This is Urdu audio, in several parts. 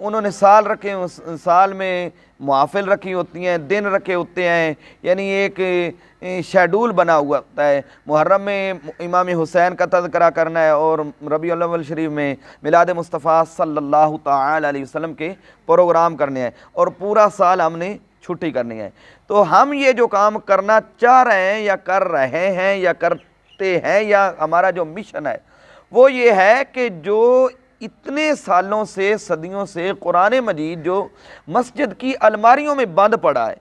انہوں نے سال رکھے، سال میں محافل رکھی ہوتی ہیں، دن رکھے ہوتے ہیں، یعنی ایک شیڈول بنا ہوا ہوتا ہے۔ محرم میں امام حسین کا تذکرہ کرنا ہے، اور ربیع الاول شریف میں میلاد مصطفیٰ صلی اللہ تعالی علیہ وسلم کے پروگرام کرنے ہیں، اور پورا سال ہم نے چھٹی کرنی ہے۔ تو ہم یہ جو کام کرنا چاہ رہے ہیں یا کر رہے ہیں یا کرتے ہیں، یا ہمارا جو مشن ہے وہ یہ ہے کہ جو اتنے سالوں سے، صدیوں سے قرآن مجید جو مسجد کی الماریوں میں بند پڑا ہے،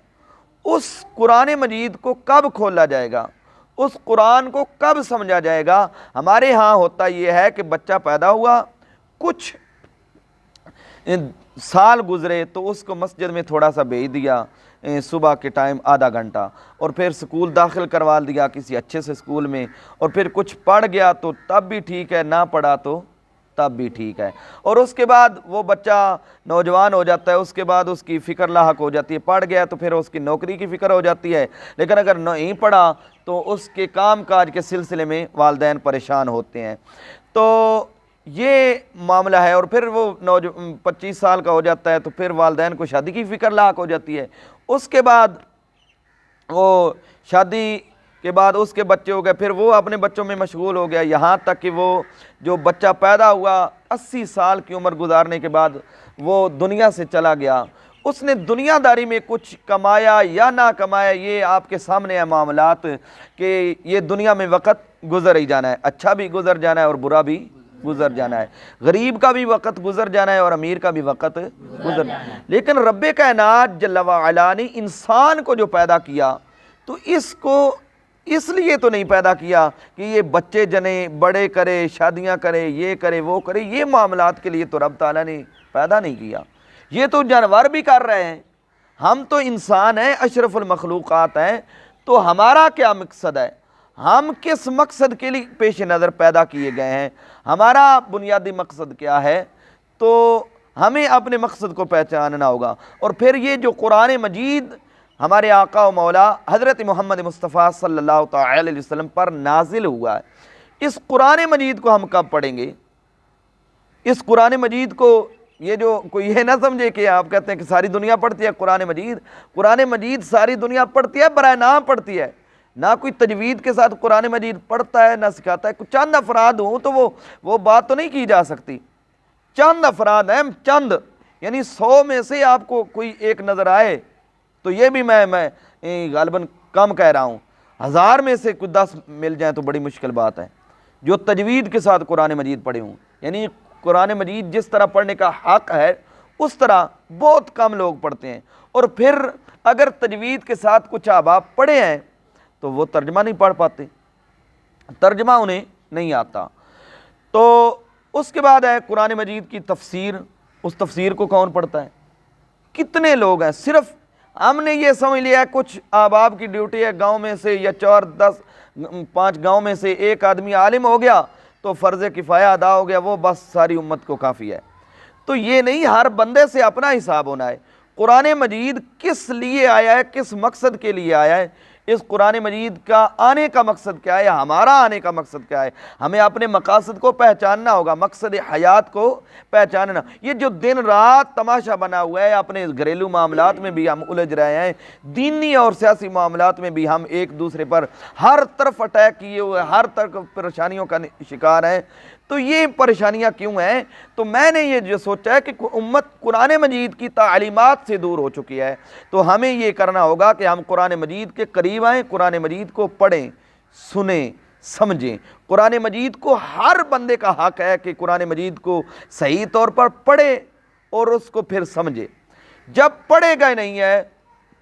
اس قرآن مجید کو کب کھولا جائے گا، اس قرآن کو کب سمجھا جائے گا۔ ہمارے ہاں ہوتا یہ ہے کہ بچہ پیدا ہوا، کچھ سال گزرے تو اس کو مسجد میں تھوڑا سا بھیج دیا، صبح کے ٹائم آدھا گھنٹہ، اور پھر سکول داخل کروا دیا کسی اچھے سے سکول میں، اور پھر کچھ پڑھ گیا تو تب بھی ٹھیک ہے، نہ پڑھا تو تب بھی ٹھیک ہے۔ اور اس کے بعد وہ بچہ نوجوان ہو جاتا ہے، اس کے بعد اس کی فکر لاحق ہو جاتی ہے، پڑھ گیا تو پھر اس کی نوکری کی فکر ہو جاتی ہے، لیکن اگر نہیں پڑھا تو اس کے کام کاج کے سلسلے میں والدین پریشان ہوتے ہیں۔ تو یہ معاملہ ہے، اور پھر وہ 25 سال کا ہو جاتا ہے تو پھر والدین کو شادی کی فکر لاحق ہو جاتی ہے۔ اس کے بعد وہ شادی کے بعد اس کے بچے ہو گئے، پھر وہ اپنے بچوں میں مشغول ہو گیا، یہاں تک کہ وہ جو بچہ پیدا ہوا 80 سال کی عمر گزارنے کے بعد وہ دنیا سے چلا گیا۔ اس نے دنیا داری میں کچھ کمایا یا نہ کمایا، یہ آپ کے سامنے ہے معاملات، کہ یہ دنیا میں وقت گزر ہی جانا ہے، اچھا بھی گزر جانا ہے اور برا بھی گزر جانا ہے، غریب کا بھی وقت گزر جانا ہے اور امیر کا بھی وقت گزر جانا ہے۔ لیکن رب کائنات جل وعلا نے انسان کو جو پیدا کیا تو اس کو اس لیے تو نہیں پیدا کیا کہ یہ بچے جنے، بڑے کرے، شادیاں کرے، یہ کرے وہ کرے، یہ معاملات کے لیے تو رب تعالیٰ نے پیدا نہیں کیا۔ یہ تو جانور بھی کر رہے ہیں، ہم تو انسان ہیں، اشرف المخلوقات ہیں۔ تو ہمارا کیا مقصد ہے، ہم کس مقصد کے لیے پیش نظر پیدا کیے گئے ہیں، ہمارا بنیادی مقصد کیا ہے، تو ہمیں اپنے مقصد کو پہچاننا ہوگا۔ اور پھر یہ جو قرآن مجید ہمارے آقا و مولا حضرت محمد مصطفیٰ صلی اللہ تعالی علیہ وسلم پر نازل ہوا ہے، اس قرآن مجید کو ہم کب پڑھیں گے؟ اس قرآن مجید کو یہ جو کوئی یہ نہ سمجھے کہ آپ کہتے ہیں کہ ساری دنیا پڑھتی ہے قرآن مجید، قرآن مجید ساری دنیا پڑھتی ہے، برائے نام پڑھتی ہے، نہ کوئی تجوید کے ساتھ قرآن مجید پڑھتا ہے نہ سکھاتا ہے۔ کچھ چند افراد ہوں تو وہ بات تو نہیں کی جا سکتی، چند افراد ہیں، چند، یعنی 100 میں سے آپ کو کوئی ایک نظر آئے تو یہ بھی میں غالباً کم کہہ رہا ہوں، 1000 میں سے کوئی 10 مل جائیں تو بڑی مشکل بات ہے جو تجوید کے ساتھ قرآن مجید پڑھے ہوں۔ یعنی قرآن مجید جس طرح پڑھنے کا حق ہے اس طرح بہت کم لوگ پڑھتے ہیں، اور پھر اگر تجوید کے ساتھ کچھ احباب پڑھے ہیں تو وہ ترجمہ نہیں پڑھ پاتے، ترجمہ انہیں نہیں آتا۔ تو اس کے بعد ہے قرآن مجید کی تفسیر، اس تفسیر کو کون پڑھتا ہے؟ کتنے لوگ ہیں؟ صرف ہم نے یہ سمجھ لیا ہے کچھ احباب کی ڈیوٹی ہے، گاؤں میں سے یا 4-10-5 گاؤں میں سے ایک آدمی عالم ہو گیا تو فرض کفایہ ادا ہو گیا، وہ بس ساری امت کو کافی ہے۔ تو یہ نہیں، ہر بندے سے اپنا حساب ہونا ہے۔ قرآن مجید کس لیے آیا ہے، کس مقصد کے لیے آیا ہے، اس قرآن مجید کا آنے کا مقصد کیا ہے، ہمارا آنے کا مقصد کیا ہے، ہمیں اپنے مقاصد کو پہچاننا ہوگا، مقصد حیات کو پہچاننا۔ یہ جو دن رات تماشا بنا ہوا ہے، اپنے گھریلو معاملات میں بھی ہم الجھ رہے ہیں، دینی اور سیاسی معاملات میں بھی ہم ایک دوسرے پر ہر طرف اٹیک کیے ہوئے، ہر طرف پریشانیوں کا شکار ہیں۔ تو یہ پریشانیاں کیوں ہیں؟ تو میں نے یہ جو سوچا ہے کہ امت قرآن مجید کی تعلیمات سے دور ہو چکی ہے، تو ہمیں یہ کرنا ہوگا کہ ہم قرآن مجید کے قریب آئیں، قرآن مجید کو پڑھیں، سنیں، سمجھیں۔ قرآن مجید کو ہر بندے کا حق ہے کہ قرآن مجید کو صحیح طور پر پڑھے اور اس کو پھر سمجھے۔ جب پڑھے گا نہیں ہے،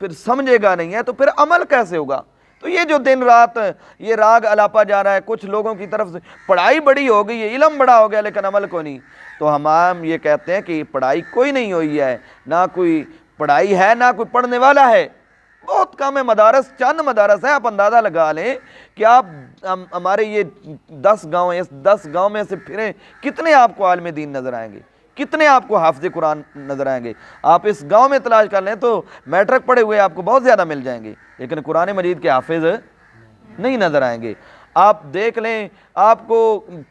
پھر سمجھے گا نہیں ہے، تو پھر عمل کیسے ہوگا؟ تو یہ جو دن رات یہ راگ الاپا جا رہا ہے، کچھ لوگوں کی طرف سے پڑھائی بڑی ہو گئی ہے، علم بڑا ہو گیا لیکن عمل کو نہیں، تو ہم یہ کہتے ہیں کہ پڑھائی کوئی نہیں ہوئی ہے، نہ کوئی پڑھائی ہے نہ کوئی پڑھنے والا ہے، بہت کم ہے۔ مدارس چند مدارس ہیں، آپ اندازہ لگا لیں کہ آپ ہمارے یہ 10 گاؤں ہیں، اس 10 گاؤں میں سے پھریں کتنے آپ کو عالم دین نظر آئیں گے، کتنے آپ کو حافظ قرآن نظر آئیں گے؟ آپ اس گاؤں میں تلاش کر لیں تو میٹرک پڑھے ہوئے آپ کو بہت زیادہ مل جائیں گے، لیکن قرآن مجید کے حافظ نہیں نظر آئیں گے۔ آپ دیکھ لیں، آپ کو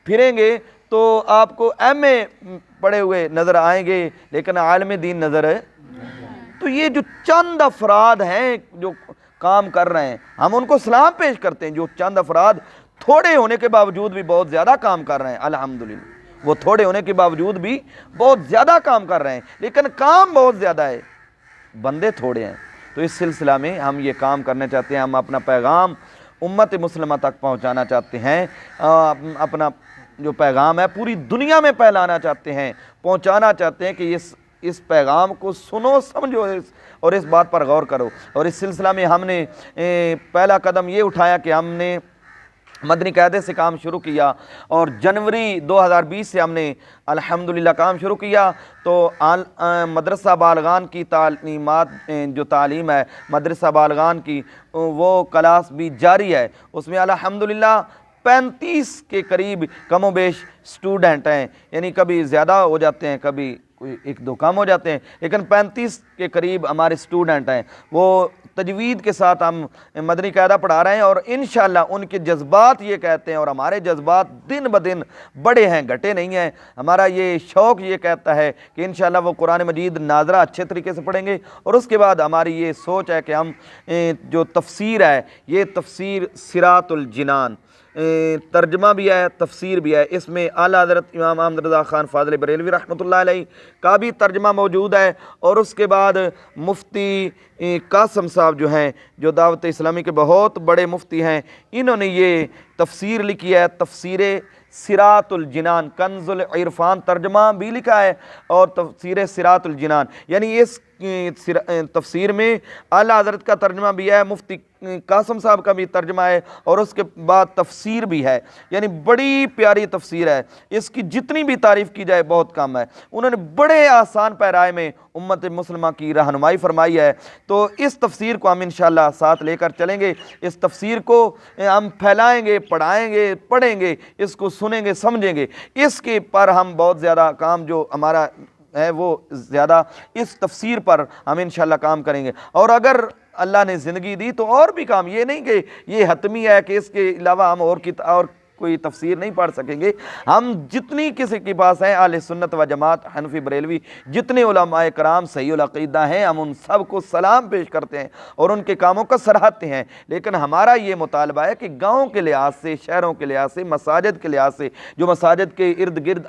پھریں گے تو آپ کو ایم اے پڑھے ہوئے نظر آئیں گے لیکن عالم دین نظر ہے۔ تو یہ جو چند افراد ہیں جو کام کر رہے ہیں، ہم ان کو سلام پیش کرتے ہیں۔ جو چند افراد تھوڑے ہونے کے باوجود بھی بہت زیادہ کام کر رہے ہیں، الحمدللہ، وہ تھوڑے ہونے کے باوجود بھی بہت زیادہ کام کر رہے ہیں، لیکن کام بہت زیادہ ہے، بندے تھوڑے ہیں۔ تو اس سلسلہ میں ہم یہ کام کرنا چاہتے ہیں، ہم اپنا پیغام امت مسلمہ تک پہنچانا چاہتے ہیں، اپنا جو پیغام ہے پوری دنیا میں پھیلانا چاہتے ہیں، پہنچانا چاہتے ہیں کہ اس پیغام کو سنو، سمجھو اور اس بات پر غور کرو۔ اور اس سلسلہ میں ہم نے پہلا قدم یہ اٹھایا کہ ہم نے مدنی قاعدے سے کام شروع کیا، اور جنوری 2020 سے ہم نے الحمدللہ کام شروع کیا۔ تو مدرسہ بالغان کی تعلیمات، جو تعلیم ہے مدرسہ بالغان کی، وہ کلاس بھی جاری ہے۔ اس میں الحمدللہ 35 کے قریب کم و بیش سٹوڈنٹ ہیں، یعنی کبھی زیادہ ہو جاتے ہیں، کبھی کوئی ایک دو کم ہو جاتے ہیں، لیکن 35 کے قریب ہمارے سٹوڈنٹ ہیں۔ وہ تجوید کے ساتھ ہم مدنی قاعدہ پڑھا رہے ہیں، اور انشاءاللہ ان کے جذبات یہ کہتے ہیں، اور ہمارے جذبات دن بدن بڑے ہیں، گھٹے نہیں ہیں۔ ہمارا یہ شوق یہ کہتا ہے کہ انشاءاللہ وہ قرآن مجید ناظرہ اچھے طریقے سے پڑھیں گے، اور اس کے بعد ہماری یہ سوچ ہے کہ ہم جو تفسیر ہے، یہ تفسیر صراط الجنان ترجمہ بھی ہے، تفسیر بھی ہے، اس میں اعلیٰ حضرت امام احمد رضا خان فاضل بریلوی رحمۃ اللہ علیہ کا بھی ترجمہ موجود ہے، اور اس کے بعد مفتی قاسم صاحب جو ہیں، جو دعوت اسلامی کے بہت بڑے مفتی ہیں، انہوں نے یہ تفسیر لکھی ہے، تفسیر صراط الجنان، کنز العرفان ترجمہ بھی لکھا ہے، اور تفسیر صراط الجنان، یعنی اس تفسیر میں اعلیٰ حضرت کا ترجمہ بھی ہے، مفتی قاسم صاحب کا بھی ترجمہ ہے، اور اس کے بعد تفسیر بھی ہے، یعنی بڑی پیاری تفسیر ہے۔ اس کی جتنی بھی تعریف کی جائے بہت کم ہے۔ انہوں نے بڑے آسان پیرائے میں امت مسلمہ کی رہنمائی فرمائی ہے۔ تو اس تفسیر کو ہم انشاءاللہ ساتھ لے کر چلیں گے، اس تفسیر کو ہم پھیلائیں گے، پڑھائیں گے، پڑھیں گے، اس کو سنیں گے، سمجھیں گے۔ اس کے پر ہم بہت زیادہ کام جو ہمارا ہے وہ زیادہ اس تفسیر پر ہم انشاءاللہ کام کریں گے، اور اگر اللہ نے زندگی دی تو اور بھی کام، یہ نہیں کہ یہ حتمی ہے کہ اس کے علاوہ ہم اور کوئی تفسیر نہیں پڑھ سکیں گے۔ ہم جتنی کسی کے پاس ہیں اہل سنت و جماعت حنفی بریلوی، جتنے علماء کرام صحیح العقیدہ ہیں، ہم ان سب کو سلام پیش کرتے ہیں اور ان کے کاموں کو سراہتے ہیں، لیکن ہمارا یہ مطالبہ ہے کہ گاؤں کے لحاظ سے، شہروں کے لحاظ سے، مساجد کے لحاظ سے، جو مساجد کے ارد گرد